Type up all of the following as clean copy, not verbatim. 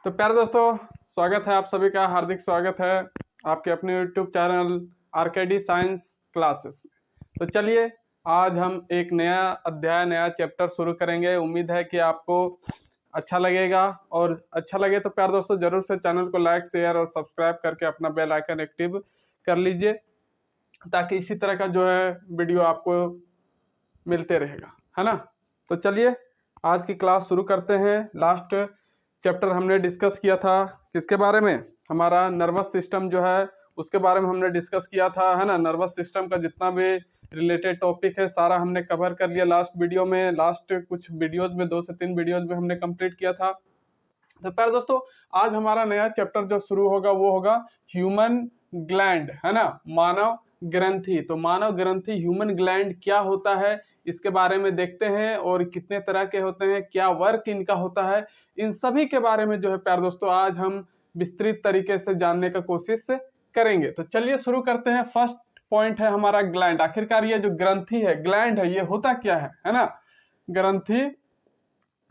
तो प्यारे दोस्तों, स्वागत है आप सभी का, हार्दिक स्वागत है आपके अपने YouTube channel RKD science classes में। तो चलिए, आज हम एक नया अध्याय, नया चैप्टर शुरू करेंगे। उम्मीद है कि आपको अच्छा लगेगा, और अच्छा लगे तो प्यारे दोस्तों जरूर से चैनल को लाइक, शेयर और सब्सक्राइब करके अपना बेल आइकन एक्टिव कर लीजिए, ताकि इसी तरह का जो है वीडियो आपको मिलते रहेगा, है ना। तो चलिए आज की क्लास शुरू करते हैं। लास्ट चैप्टर हमने डिस्कस किया था किसके बारे में, हमारा नर्वस सिस्टम जो है उसके बारे में हमने डिस्कस किया था, है ना। नर्वस सिस्टम का जितना भी रिलेटेड टॉपिक है सारा हमने कवर कर लिया लास्ट वीडियो में। लास्ट कुछ वीडियोज में, 2 से 3 वीडियोज में हमने कंप्लीट किया था। तो प्यारे दोस्तों, आज हमारा नया चैप्टर जो शुरू होगा वो होगा ह्यूमन ग्लैंड, है ना, मानव ग्रंथि। तो मानव ग्रंथि, ह्यूमन ग्लैंड क्या होता है इसके बारे में देखते हैं, और कितने तरह के होते हैं, क्या वर्क इनका होता है, इन सभी के बारे में जो है प्यारे दोस्तों आज हम विस्तृत तरीके से जानने का कोशिश करेंगे। तो चलिए शुरू करते हैं। फर्स्ट पॉइंट है हमारा ग्लैंड। आखिरकार ये जो ग्रंथि है, ग्लैंड है, ये होता क्या है ना। ग्रंथि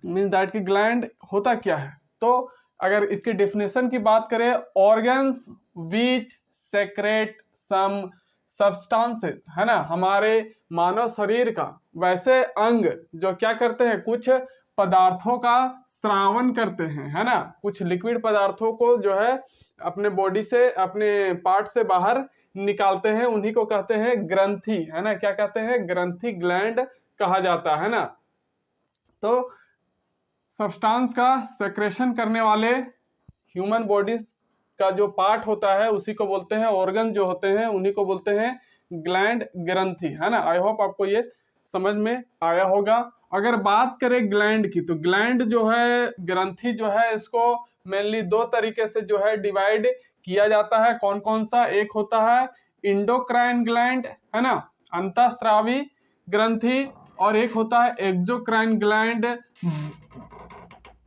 मीन दैट की ग्लैंड होता क्या है। तो अगर इसकी डेफिनेशन की बात करें, organs which secrete some substances, है ना, हमारे मानव शरीर का वैसे अंग जो क्या करते हैं, कुछ पदार्थों का स्रावन करते हैं, है ना, कुछ लिक्विड पदार्थों को जो है अपने बॉडी से, अपने पार्ट से बाहर निकालते हैं, उन्हीं को कहते हैं ग्रंथि, है ना। क्या कहते हैं? ग्रंथि, ग्लैंड कहा जाता है ना। तो सब्सटेंस का सेक्रेशन करने वाले ह्यूमन बॉडीज का जो पार्ट होता है उसी को बोलते हैं, ऑर्गन जो होते हैं उन्हीं को बोलते हैं ग्लैंड, ग्रंथि, है ना। आई होप आपको ये समझ में आया होगा। अगर बात करें ग्लैंड की, तो ग्लैंड जो है, ग्रंथि जो है, इसको मेनली 2 तरीके से जो है डिवाइड किया जाता है। कौन कौन सा? एक होता है इंडोक्राइन ग्लैंड, है ना, अंतःस्रावी ग्रंथि, और एक होता है एक्सोक्राइन ग्लैंड,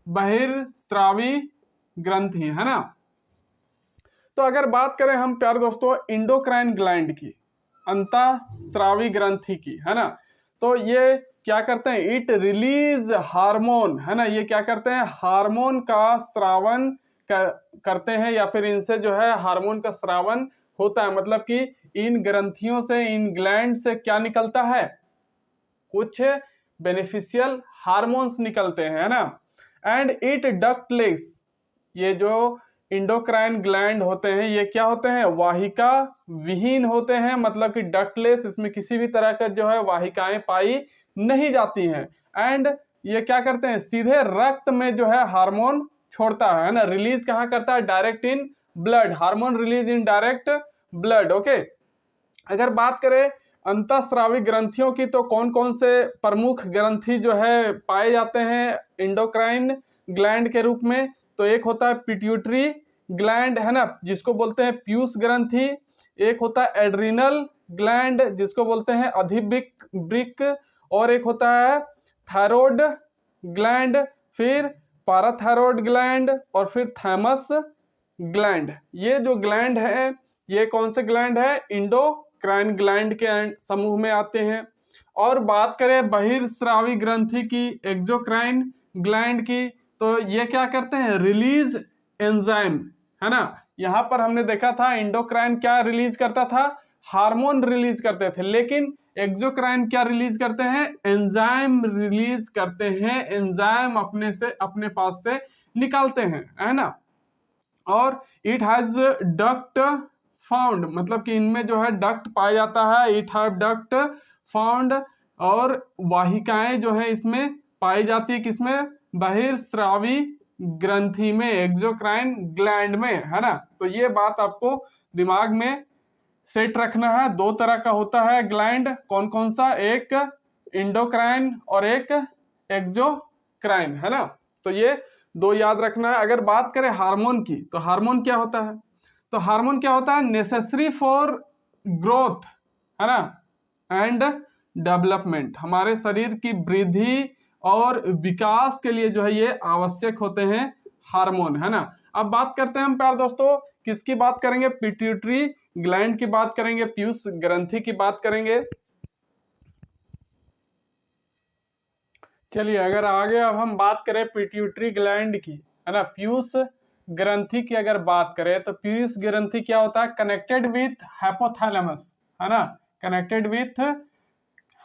बहिर्स्रावी ग्रंथि, है ना। तो अगर बात करें हम प्यारे दोस्तों इंडोक्राइन ग्लैंड की, अंतःस्रावी ग्रंथि की, है ना, तो ये क्या करते हैं? इट रिलीज हार्मोन, है ना। ये क्या करते हैं? हार्मोन का स्रावन करते हैं, या फिर इनसे जो है हार्मोन का स्रावन होता है। मतलब कि इन ग्रंथियों से, इन ग्लैंड से क्या निकलता है? कुछ बेनिफिशियल हार्मोन्स निकलते हैं, है ना। एंड इट डक्टलेस, ये जो इंडोक्राइन ग्लैंड होते हैं ये क्या होते हैं? वाहिका विहीन होते हैं, मतलब कि डक्टलेस, इसमें किसी भी तरह का जो है वाहिकाएं पाई नहीं जाती हैं। एंड ये क्या करते हैं? सीधे रक्त में जो है हार्मोन छोड़ता है ना। रिलीज कहाँ करता है? Direct in blood, hormone release in direct blood. Okay, अगर बात करें अंतःस्रावी ग्रंथियों की, तो कौन कौन से प्रमुख ग्रंथि जो है पाए जाते हैं इंडोक्राइन ग्लैंड के रूप में? तो एक होता है पिट्यूटरी ग्लैंड, है ना, जिसको बोलते हैं पीयूष ग्रंथि। एक होता है एड्रिनल ग्लैंड, जिसको बोलते हैं अधिवृक्क, और एक होता है थायरॉयड ग्लैंड, फिर पाराथायरॉयड ग्लैंड, और फिर थैमस ग्लैंड। ये जो ग्लैंड है ये कौन से ग्लैंड है? इंडोक्राइन ग्लैंड के समूह में आते हैं। और बात करें बहिर्स्रावी ग्रंथि की, एक्सोक्राइन ग्लैंड की, तो ये क्या करते हैं? रिलीज एंजाइम, है ना। यहाँ पर हमने देखा था इंडोक्राइन क्या रिलीज करता था? हार्मोन रिलीज करते थे, लेकिन एक्सोक्राइन क्या रिलीज करते हैं? एंजाइम रिलीज करते हैं। एंजाइम अपने से, अपने पास से निकालते हैं, है ना। और इट हैज डक्ट फाउंड, मतलब कि इनमें जो है डक्ट पाया जाता है, इट हैव डक्ट फाउंड, और वाहिकाएं जो है इसमें पाई जाती है, किसमें? बहिर्स्रावी ग्रंथि में, एक्सोक्राइन ग्लैंड में, है ना। तो ये बात आपको दिमाग में सेट रखना है। 2 तरह का होता है ग्लैंड, कौन कौन सा? एक इंडोक्राइन और एक एक्सोक्राइन, है ना। तो ये 2 याद रखना है। अगर बात करें हार्मोन की, तो हार्मोन क्या होता है? तो हार्मोन क्या होता है? नेसेसरी फॉर ग्रोथ, है ना, एंड डेवलपमेंट, हमारे शरीर की वृद्धि और विकास के लिए जो है ये आवश्यक होते हैं हार्मोन, है ना। अब बात करते हैं हम प्यारे दोस्तों, किसकी बात करेंगे? पिट्यूटरी ग्लैंड की बात करेंगे, पीयूष ग्रंथि की बात करेंगे। चलिए, अगर आगे अब हम बात करें पिट्यूटरी ग्लैंड की, है ना। पीयूष ग्रंथि की अगर बात करें तो पीयूष ग्रंथि क्या होता है, कनेक्टेड विथ हाइपोथैलेमस, है ना, कनेक्टेड विथ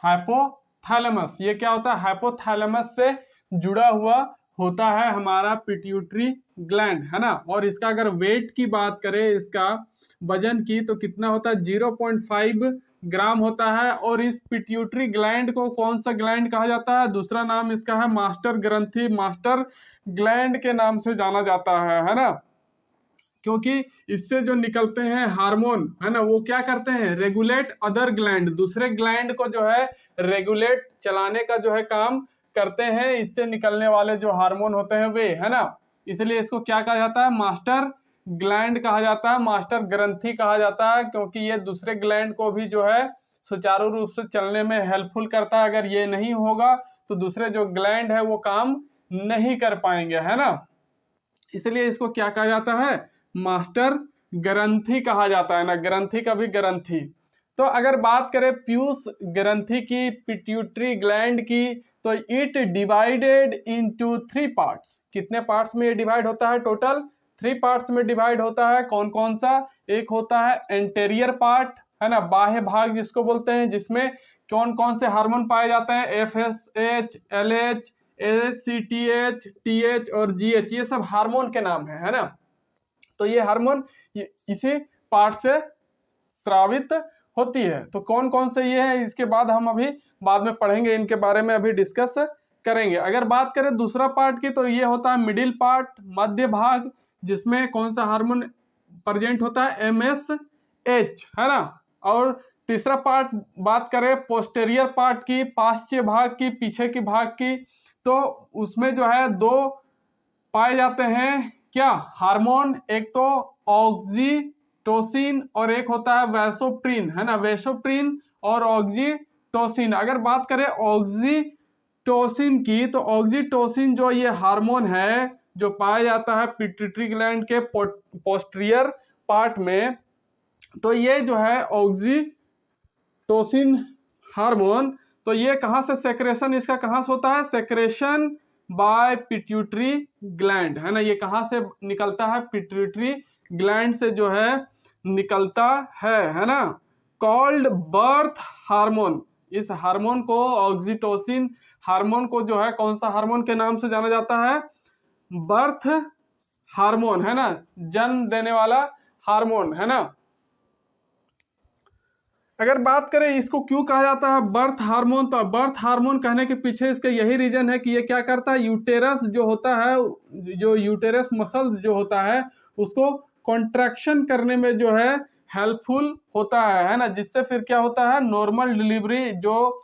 हाइपोथैलेमस। ये क्या होता है, हाइपोथैलेमस से जुड़ा हुआ होता है हमारा पिट्यूटरी ग्लैंड, है ना। और इसका अगर वेट की बात करें, इसका वजन की, तो कितना होता है, 0.5 ग्राम होता है। और इस पिट्यूटरी ग्लैंड को कौन सा ग्लैंड कहा जाता है, दूसरा नाम इसका है मास्टर ग्रंथि, मास्टर ग्लैंड के नाम से जाना जाता है ना। क्योंकि इससे जो निकलते हैं हार्मोन, है ना, वो क्या करते हैं, रेगुलेट अदर ग्लैंड, दूसरे ग्लैंड को जो है रेगुलेट, चलाने का जो है काम करते हैं। इससे निकलने वाले जो हार्मोन होते हैं वे, है ना, इसलिए इसको क्या कहा जाता है, मास्टर ग्लैंड कहा जाता है, मास्टर ग्रंथि कहा जाता है। क्योंकि ये दूसरे ग्लैंड को भी जो है सुचारू रूप से चलने में हेल्पफुल करता है। अगर ये नहीं होगा तो दूसरे जो ग्लैंड है वो काम नहीं कर पाएंगे, है ना। इसलिए इसको क्या कहा जाता है, मास्टर ग्रंथि कहा जाता है ना, ग्रंथि का भी ग्रंथि। तो अगर बात करें पीयूष ग्रंथि की, पिट्यूटरी ग्लैंड की, तो इट डिवाइडेड इनटू 3 पार्ट्स। कितने पार्ट्स में ये डिवाइड होता है, टोटल 3 पार्ट्स में डिवाइड होता है। कौन कौन सा, एक होता है एंटेरियर पार्ट, है ना, बाह्य भाग जिसको बोलते हैं, जिसमें कौन कौन से हार्मोन पाए जाते हैं, FSH, LH, ACTH, TH और GH, ये सब हार्मोन के नाम है ना। तो ये हार्मोन इसी पार्ट से स्रावित होती है। तो कौन कौन से ये है, इसके बाद हम अभी बाद में पढ़ेंगे, इनके बारे में अभी डिस्कस करेंगे। अगर बात करें दूसरा पार्ट की, तो ये होता है मिडिल पार्ट, मध्य भाग, जिसमें कौन सा हार्मोन प्रेजेंट होता है, MSH, है ना। और तीसरा पार्ट बात करें पोस्टेरियर पार्ट की, पाश्च्य भाग की, पीछे की भाग की, तो उसमें जो है 2 पाए जाते हैं क्या, हार्मोन, एक तो ऑक्सीटोसिन और एक होता है वैसोप्रिन, है ना, वैसोप्रिन और ऑक्सीटोसिन। अगर बात करें ऑक्सीटोसिन की, तो ऑक्सीटोसिन जो ये हार्मोन है जो पाया जाता है पिट्यूटरी ग्लैंड के पोस्टीरियर पार्ट में, तो ये जो है ऑक्सीटोसिन हार्मोन, तो ये कहाँ से सेक्रेशन इसका कहाँ से होता है, सेक्रेशन बाय पिट्यूटरी ग्लैंड, है ना। ये कहाँ से निकलता है, पिट्यूटरी ग्लैंड से जो है निकलता है ना। कॉल्ड बर्थ हार्मोन, इस हार्मोन को, ऑक्सीटोसिन हार्मोन को जो है कौन सा हार्मोन के नाम से जाना जाता है, बर्थ हार्मोन, है ना, जन्म देने वाला हार्मोन, है ना। अगर बात करें इसको क्यों कहा जाता है बर्थ हार्मोन, तो बर्थ हार्मोन कहने के पीछे इसका यही रीजन है कि ये क्या करता है, यूटेरस जो होता है, जो यूटेरस मसल जो होता है, उसको कॉन्ट्रैक्शन करने में जो है हेल्पफुल होता है ना। जिससे फिर क्या होता है, नॉर्मल डिलीवरी, जो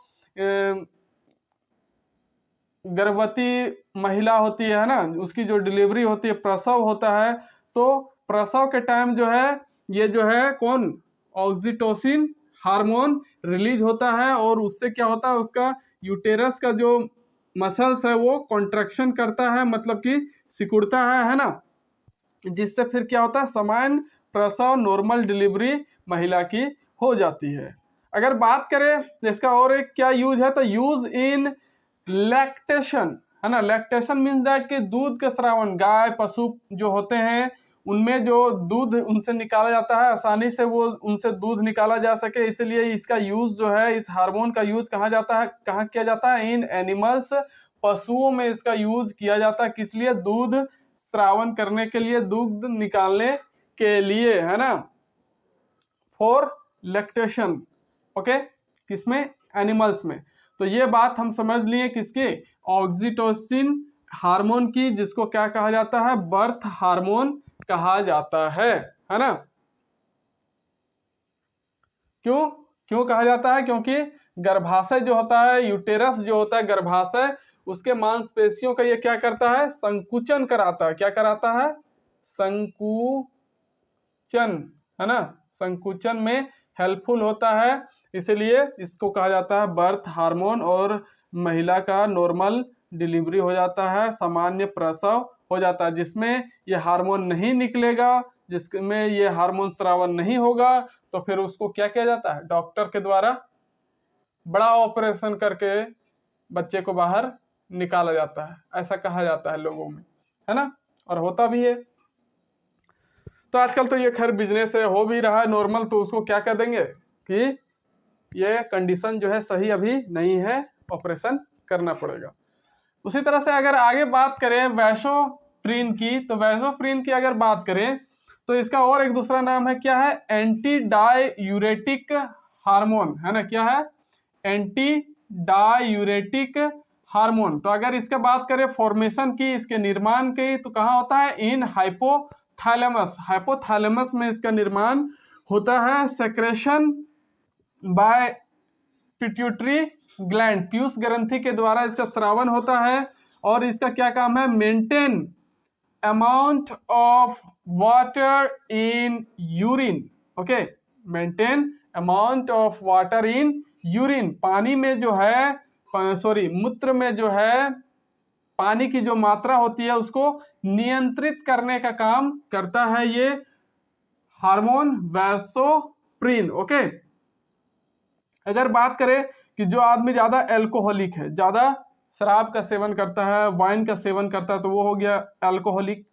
गर्भवती महिला होती है ना, उसकी जो डिलीवरी होती है, प्रसव होता है, तो प्रसव के टाइम जो है ये जो है कौन, ऑक्सीटोसिन हार्मोन रिलीज होता है। और उससे क्या होता है, उसका यूटेरस का जो मसल्स है वो कॉन्ट्रैक्शन करता है, मतलब कि सिकुड़ता है ना। जिससे फिर क्या होता है, सामान्य प्रसव, नॉर्मल डिलीवरी महिला की हो जाती है। अगर बात करें इसका और एक क्या यूज है, तो यूज इन लैक्टेशन, है ना। लैक्टेशन मीन्स दैट कि दूध के स्रावन, गाय पशु जो होते हैं उनमें जो दूध उनसे निकाला जाता है, आसानी से वो उनसे दूध निकाला जा सके, इसलिए इसका यूज जो है, इस हार्मोन का यूज कहाँ जाता है, कहाँ किया जाता है, इन एनिमल्स, पशुओं में इसका यूज किया जाता है। किस लिए, दूध स्रावन करने के लिए, दूध निकालने के लिए, है ना, फॉर लैक्टेशन, ओके, किसमें, एनिमल्स में। तो ये बात हम समझ लिए किसके, ऑक्सीटोसिन हार्मोन की, जिसको क्या कहा जाता है, बर्थ हार्मोन कहा जाता है ना। क्यों क्यों कहा जाता है, क्योंकि गर्भाशय जो होता है, यूटेरस जो होता है गर्भाशय, उसके मांसपेशियों का ये क्या करता है, संकुचन कराता है। क्या कराता है, संकुचन, है ना, संकुचन में हेल्पफुल होता है, इसलिए इसको कहा जाता है बर्थ हार्मोन। और महिला का नॉर्मल डिलीवरी हो जाता है, सामान्य प्रसव हो जाता है। जिसमें ये हार्मोन नहीं निकलेगा, जिसमें ये हार्मोन स्रावन नहीं होगा, तो फिर उसको क्या किया जाता है, डॉक्टर के द्वारा बड़ा ऑपरेशन करके बच्चे को बाहर निकाला जाता है, ऐसा कहा जाता है लोगों में, है ना। और होता भी है। तो आजकल तो ये खैर बिजनेस है, हो भी रहा है नॉर्मल, तो उसको क्या कह देंगे कि ये कंडीशन जो है सही अभी नहीं है, ऑपरेशन करना पड़ेगा। उसी तरह से अगर आगे बात करें वैसोप्रीन की, तो वैसोप्रीन की अगर बात करें तो इसका और एक दूसरा नाम है, क्या है, एंटी डाययूरेटिक हार्मोन, है ना, क्या है, एंटी डाययूरेटिक हार्मोन। तो अगर इसके बात करें फॉर्मेशन की, इसके निर्माण की, तो कहाँ होता है, इन हाइपोथैलेमस, हाइपोथैलेमस में इसका निर्माण होता है, सेक्रेशन बाय पिट्यूटरी ग्लैंड, पीयूष ग्रंथि के द्वारा इसका स्रावन होता है। और इसका क्या काम है, maintain amount of water in urine, okay, maintain amount of water in urine, पानी में जो है, सॉरी मूत्र में जो है पानी की जो मात्रा होती है उसको नियंत्रित करने का काम करता है ये हार्मोन वैसोप्रीन, ओके। अगर बात करें कि जो आदमी ज्यादा एल्कोहलिक है, ज्यादा शराब का सेवन करता है, वाइन का सेवन करता है, तो वो हो गया एल्कोहलिक।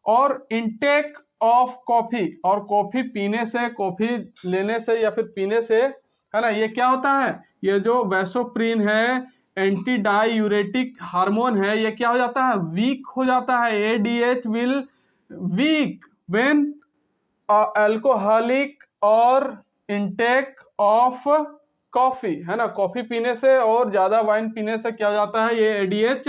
और इंटेक ऑफ कॉफी, और कॉफी पीने से, कॉफी लेने से या फिर पीने से, है ना, ये क्या होता है, ये जो वैसोप्रीन है, एंटी डाययूरेटिक हार्मोन है, ये क्या हो जाता है, वीक हो जाता है। ADH will weak when alcoholic और इंटेक ऑफ कॉफी, है ना, कॉफी पीने से और ज्यादा वाइन पीने से क्या हो जाता है, ये एडीएच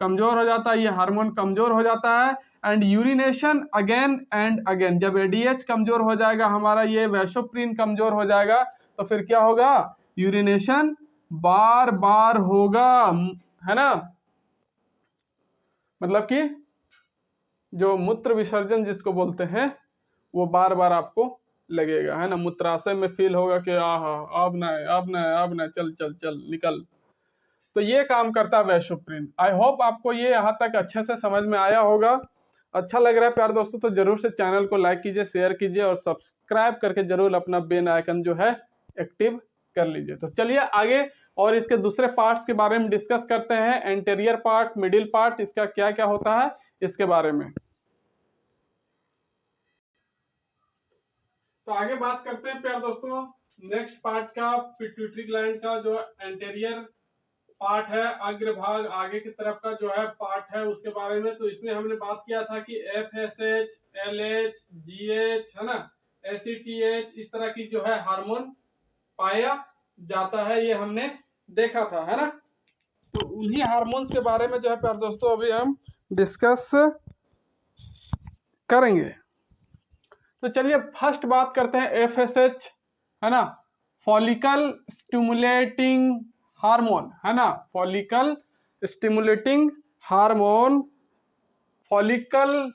कमजोर हो जाता है, ये हार्मोन कमजोर हो जाता है। And urination again and again, जब एडीएच कमजोर हो जाएगा हमारा, ये वैसोप्रीन कमजोर हो जाएगा, तो फिर क्या होगा, यूरिनेशन बार बार होगा, है ना, मतलब कि जो मूत्र विसर्जन जिसको बोलते हैं वो बार बार आपको लगेगा, है ना, मूत्राशय में फील होगा कि आहा अब ना, अब ना, अब ना, चल चल चल निकल। तो ये काम करता है वैसोप्रीन। आई होप आपको ये यहाँ तक अच्छे से समझ में आया होगा। अच्छा लग रहा है प्यारे दोस्तों तो जरूर से चैनल को लाइक कीजिए, शेयर कीजिए और सब्सक्राइब करके जरूर अपना बेल आइकन जो है एक्टिव कर लीजिए। तो चलिए आगे और इसके दूसरे पार्ट्स के बारे में डिस्कस करते हैं, एंटीरियर पार्ट, मिडिल पार्ट, इसका क्या क्या होता है इसके बारे में। तो आगे बात करते हैं प्यारे दोस्तों नेक्स्ट पार्ट का, पिट्यूटरी ग्लैंड का जो एंटीरियर पार्ट है, अग्रभाग आगे की तरफ का जो है पार्ट है उसके बारे में। तो इसमें हमने बात किया था कि FSH, LH, GH, है ना, ACTH, इस तरह की जो है हार्मोन पाया जाता है, ये हमने देखा था, है ना। तो उन्हीं हार्मोन्स के बारे में जो है प्यारे दोस्तों अभी हम डिस्कस करेंगे। तो चलिए फर्स्ट बात करते हैं FSH, है ना, फॉलिकल स्टिमुलेटिंग हार्मोन, है ना, फॉलिकल स्टिमुलेटिंग हार्मोन, फॉलिकल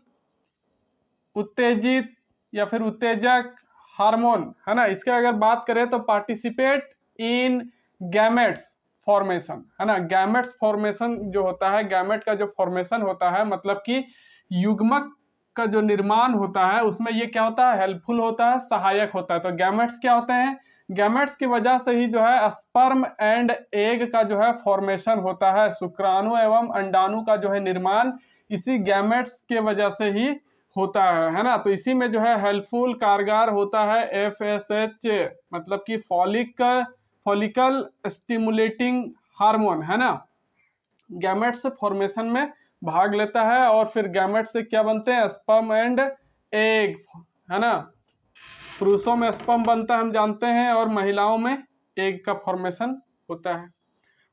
उत्तेजित या फिर उत्तेजक हार्मोन, है ना। इसके अगर बात करें तो पार्टिसिपेट इन गैमेट्स फॉर्मेशन, है ना, गैमेट्स फॉर्मेशन जो होता है, गैमेट का जो फॉर्मेशन होता है, मतलब कि युग्मक का जो निर्माण होता है उसमें ये क्या होता है, हेल्पफुल होता है, सहायक होता है। तो गैमेट्स क्या होते हैं, गैमेट्स की वजह से ही जो है स्पर्म एंड एग का जो है फॉर्मेशन होता है, शुक्राणु एवं अंडाणु का जो है निर्माण इसी गैमेट्स के वजह से ही होता है ना। तो इसी में जो है हेल्पफुल कारगर होता है FSH, मतलब कि फॉलिकल स्टिमुलेटिंग हार्मोन, है ना, गैमेट्स फॉर्मेशन में भाग लेता है और फिर गैमेट से क्या बनते हैं, स्पर्म एंड एग, है ना, पुरुषों में स्पर्म बनता है हम जानते हैं और महिलाओं में एग का फॉर्मेशन होता है।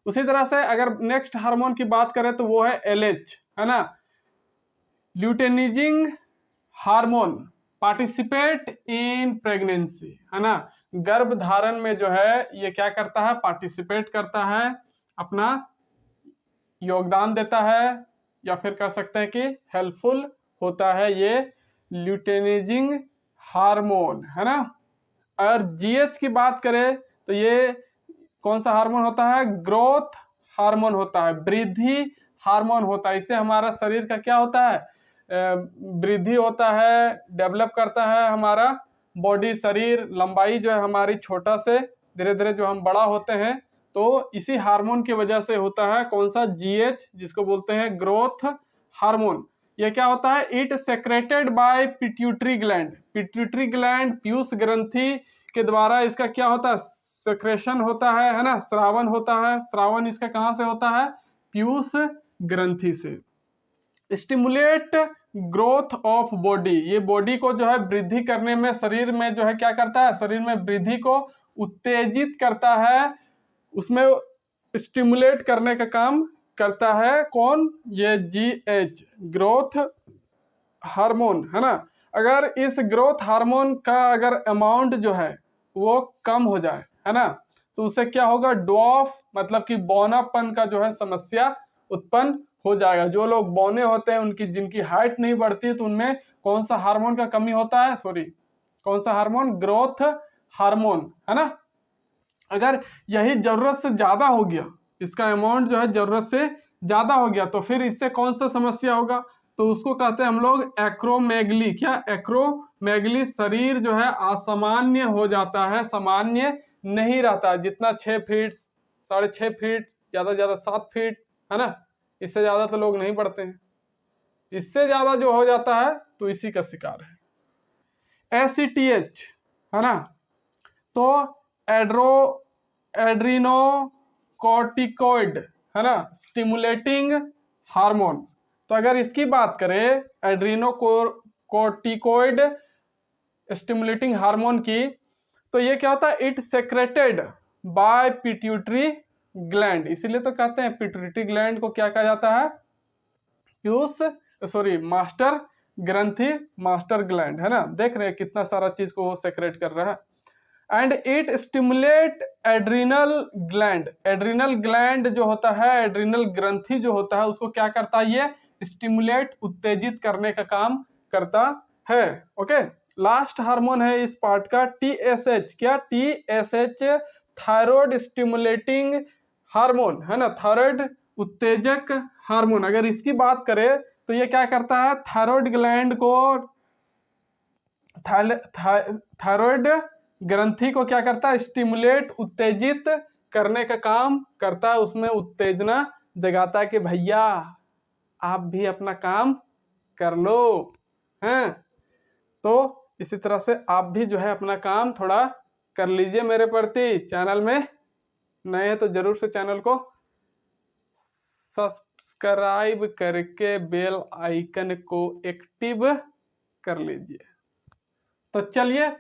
उसी तरह से अगर नेक्स्ट हार्मोन की बात करें तो वो है LH, है ना, ल्यूटेनिजिंग हार्मोन, पार्टिसिपेट इन प्रेगनेंसी, है ना, गर्भ धारण में जो है ये क्या करता है, पार्टिसिपेट करता है, अपना योगदान देता है या फिर कह सकते हैं कि हेल्पफुल होता है ये ल्यूटेनिजिंग हार्मोन, है ना। और GH की बात करें तो ये कौन सा हार्मोन होता है, ग्रोथ हार्मोन होता है, वृद्धि हार्मोन होता है। इससे हमारा शरीर का क्या होता है, वृद्धि होता है, डेवलप करता है हमारा बॉडी, शरीर, लंबाई जो है हमारी छोटा से धीरे धीरे जो हम बड़ा होते हैं, तो इसी हार्मोन की वजह से होता है कौन सा, GH, जिसको बोलते हैं ग्रोथ हार्मोन। ये क्या होता है, it secreted bye pituitary gland, pituitary gland पीयूष ग्रंथि के द्वारा इसका क्या होता है, सेक्रेशन होता है ना, श्रावण होता है। श्रावण इसका कहाँ से होता है, पीयूष ग्रंथि से। स्टिमुलेट ग्रोथ ऑफ बॉडी, ये बॉडी को जो है वृद्धि करने में, शरीर में जो है क्या करता है, शरीर में वृद्धि को उत्तेजित करता है, उसमें स्टिमुलेट करने का काम करता है कौन, ये GH ग्रोथ हार्मोन है ना। अगर इस ग्रोथ हार्मोन का अगर अमाउंट जो है वो कम हो जाए है ना, तो उससे क्या होगा, ड्वार्फ मतलब कि बौनापन का जो है समस्या उत्पन्न हो जाएगा। जो लोग बौने होते हैं, उनकी जिनकी हाइट नहीं बढ़ती, तो उनमें कौन सा हार्मोन का कमी होता है, कौन सा हार्मोन, ग्रोथ हार्मोन है ना। अगर यही जरूरत से ज्यादा हो गया, इसका अमाउंट जो है जरूरत से ज्यादा हो गया, तो फिर इससे कौन सा समस्या होगा, तो उसको कहते हैं हम लोग एक्रोमेगली। क्या, एक्रोमेगली, शरीर जो है असामान्य हो जाता है, सामान्य नहीं रहता। जितना 6 फीट 6.5 फीट, ज्यादा 7 फीट है ना, इससे ज्यादा तो लोग नहीं बढ़ते हैं। इससे ज्यादा जो हो जाता है तो इसी का शिकार है। ACTH है ना, तो एड्रीनोकॉर्टिकॉइड है ना, स्टिमुलेटिंग हार्मोन। तो अगर इसकी बात करें एड्रीनोकॉर्टिकॉइड स्टिमुलेटिंग हार्मोन की, तो ये क्या होता है, it secreted bye pituitary gland, इसीलिए तो कहते हैं पिट्यूटरी ग्लैंड को क्या कहा जाता है, मास्टर ग्रंथि, मास्टर ग्लैंड है ना। देख रहे हैं कितना सारा चीज को वो सेक्रेट कर रहा है। And it stimulate adrenal gland, adrenal gland जो होता है, एड्रिनल ग्रंथि जो होता है, उसको क्या करता है, ये स्टिमुलेट, उत्तेजित करने का काम करता है। ओके, लास्ट हार्मोन है इस पार्ट का TSH। क्या, TSH थायराइड स्टिमुलेटिंग हार्मोन है ना, थायराइड उत्तेजक हार्मोन। अगर इसकी बात करें तो ये क्या करता है, थायराइड ग्लैंड को, थायराइड ग्रंथि को क्या करता है, स्टिमुलेट, उत्तेजित करने का काम करता है, उसमें उत्तेजना जगाता है कि भैया आप भी अपना काम कर लो हैं। तो इसी तरह से आप भी जो है अपना काम थोड़ा कर लीजिए मेरे प्रति। चैनल में नए हैं तो जरूर से चैनल को सब्सक्राइब करके बेल आइकन को एक्टिव कर लीजिए। तो चलिए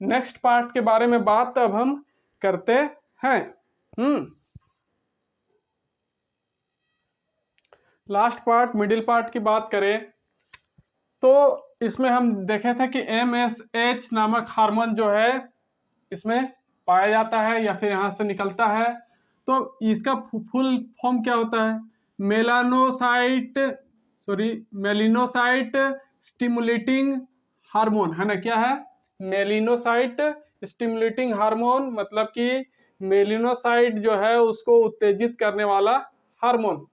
नेक्स्ट पार्ट के बारे में बात अब हम करते हैं। लास्ट पार्ट, मिडिल पार्ट की बात करें तो इसमें हम देखे थे कि MSH नामक हार्मोन जो है इसमें पाया जाता है या फिर यहां से निकलता है। तो इसका फुल फॉर्म क्या होता है, मेलिनोसाइट स्टिमुलेटिंग हार्मोन है ना। क्या है, मेलिनोसाइट स्टिमुलेटिंग हार्मोन, मतलब कि मेलिनोसाइट जो है उसको उत्तेजित करने वाला हार्मोन।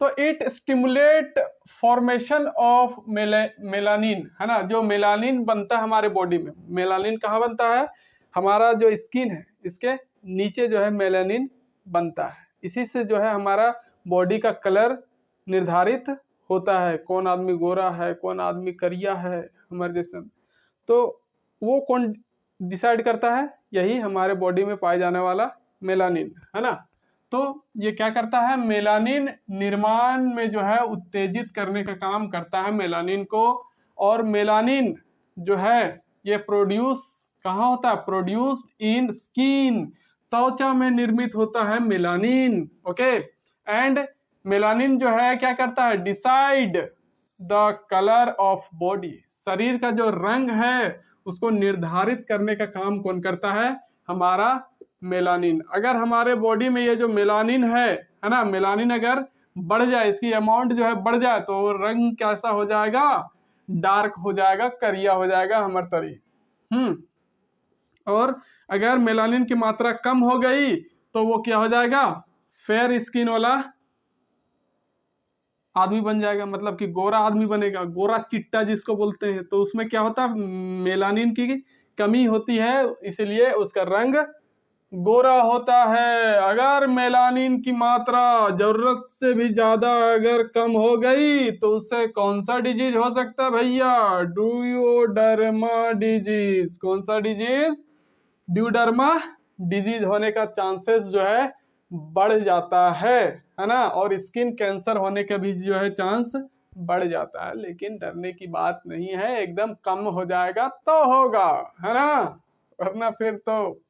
तो it stimulate formation of melanin है ना, जो मेलानिन बनता है हमारे बॉडी में। मेलानिन कहाँ बनता है, हमारा जो स्किन है इसके नीचे जो है मेलानिन बनता है। इसी से जो है हमारा बॉडी का कलर निर्धारित होता है, कौन आदमी गोरा है, कौन आदमी करिया है हमारे जैसे। तो वो कौन डिसाइड करता है, यही हमारे बॉडी में पाए जाने वाला मेलानिन है ना। तो ये क्या करता है, मेलानिन निर्माण में जो है उत्तेजित करने का काम करता है मेलानिन को। और मेलानिन जो है ये प्रोड्यूस कहाँ होता है, प्रोड्यूस इन स्किन, त्वचा में निर्मित होता है मेलानिन। ओके, एंड मेलानिन जो है क्या करता है, decide the colour of body, शरीर का जो रंग है उसको निर्धारित करने का काम कौन करता है, हमारा मेलानिन। अगर हमारे बॉडी में ये जो मेलानिन है ना, मेलानिन अगर बढ़ जाए, इसकी अमाउंट जो है बढ़ जाए, तो रंग कैसा हो जाएगा, डार्क हो जाएगा, करिया हो जाएगा हमारे तरी। और अगर मेलानिन की मात्रा कम हो गई तो वो क्या हो जाएगा, फेयर स्किन वाला आदमी बन जाएगा, मतलब कि गोरा आदमी बनेगा, गोरा चिट्टा जिसको बोलते हैं। तो उसमें क्या होता है, मेलानिन की कमी होती है, इसलिए उसका रंग गोरा होता है। अगर मेलानिन की मात्रा जरूरत से भी ज्यादा अगर कम हो गई तो उससे कौन सा डिजीज हो सकता है भैया? ड्यूओडर्मा डिजीज। कौन सा डिजीज? ड्यूडर्मा डिजीज होने का चांसेस जो है बढ़ जाता है ना। और स्किन कैंसर होने का भी जो है चांस बढ़ जाता है। लेकिन डरने की बात नहीं है, एकदम कम हो जाएगा तो होगा, है ना, वरना फिर तो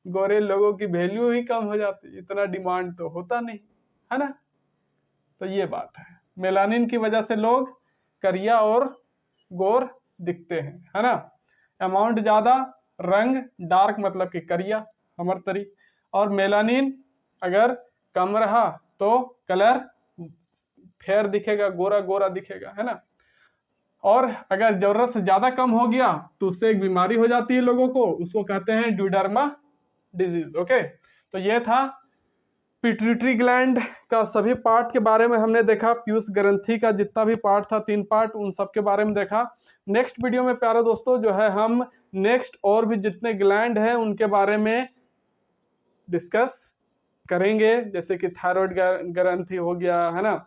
गोरे लोगों की वैल्यू ही कम हो जाती, इतना डिमांड तो होता नहीं, है ना। तो ये बात है, मेलानिन की वजह से लोग करिया और गोर दिखते हैं, है ना। अमाउंट ज्यादा, रंग डार्क मतलब कि करिया हमर तरी, और मेलानिन अगर कम रहा तो कलर फेयर दिखेगा, गोरा गोरा दिखेगा, है ना। और अगर जरूरत से ज्यादा कम हो गया तो उससे एक बीमारी हो जाती है लोगों को, उसको कहते हैं ड्यूडर्मा डिजीज। ओके, तो ये था पिट्यूटरी ग्लैंड का सभी पार्ट के बारे में हमने देखा। पीयूष ग्रंथि का जितना भी पार्ट था, 3 पार्ट, उन सब के बारे में देखा। नेक्स्ट वीडियो में प्यारे दोस्तों जो है हम नेक्स्ट और भी जितने ग्लैंड हैं उनके बारे में डिस्कस करेंगे, जैसे कि थायराइड ग्रंथि हो गया, है ना,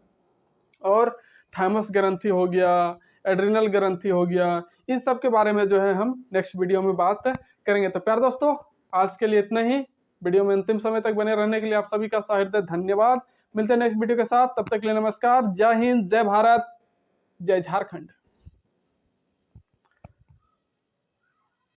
और थाइमस ग्रंथि हो गया, एड्रिनल ग्रंथि हो गया। इन सब के बारे में जो है हम नेक्स्ट वीडियो में बात करेंगे। तो प्यारे दोस्तों आज के लिए इतना ही। वीडियो में अंतिम समय तक बने रहने के लिए आप सभी का सहृदय धन्यवाद। मिलते हैं नेक्स्ट वीडियो के साथ, तब तक के लिए नमस्कार। जय हिंद, जय भारत, जय झारखंड।